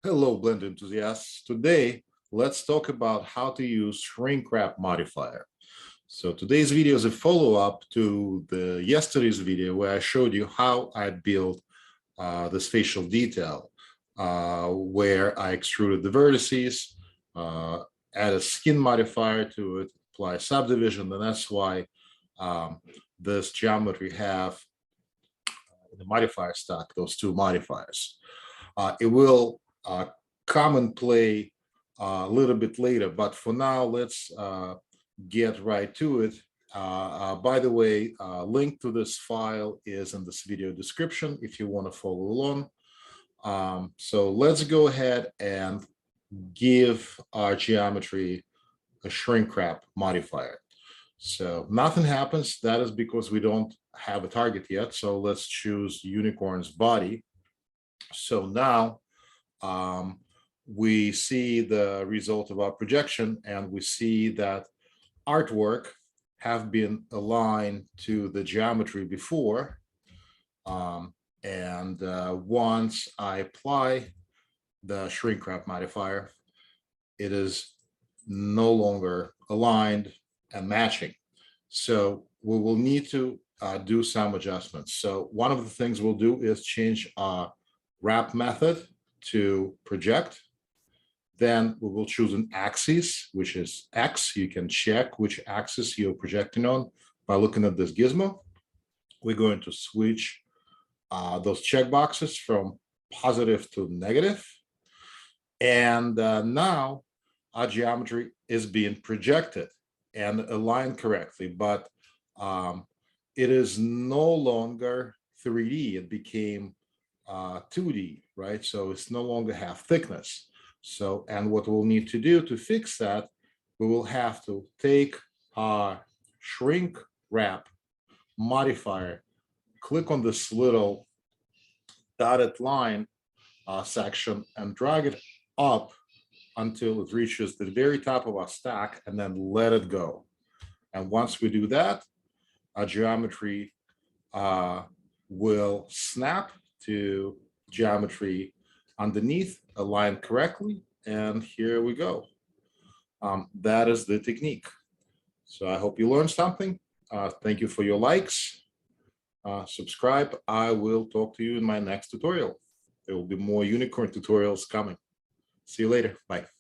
Hello, Blend enthusiasts. Today, let's talk about how to use Shrinkwrap Modifier. So today's video is a follow-up to the yesterday's video where I showed you how I built this facial detail, where I extruded the vertices, add a skin modifier to it, apply subdivision, and that's why this geometry have the modifier stack, those two modifiers. It will come and play a little bit later, but for now, let's get right to it. By the way, link to this file is in this video description if you want to follow along. So let's go ahead and give our geometry a Shrinkwrap modifier. So nothing happens. That is because we don't have a target yet. So let's choose unicorn's body. So now we see the result of our projection, and we see that artwork have been aligned to the geometry before. Once I apply the Shrinkwrap modifier, it is no longer aligned and matching. So we will need to do some adjustments. So one of the things we'll do is change our wrap method to project. Then we will choose an axis, which is X. You can check which axis you're projecting on by looking at this gizmo. We're going to switch those checkboxes from positive to negative. And now our geometry is being projected and aligned correctly, but it is no longer 3D. It became 2D, right? So it's no longer half thickness. So, and what we'll need to do to fix that, we will have to take our shrink wrap modifier, click on this little dotted line section and drag it up until it reaches the very top of our stack, and then let it go. And once we do that, our geometry will snap to geometry underneath, aligned correctly, and here we go. That is the technique. So I hope you learned something. Thank you for your likes. Subscribe. I will talk to you in my next tutorial. There will be more unicorn tutorials coming. See you later. Bye.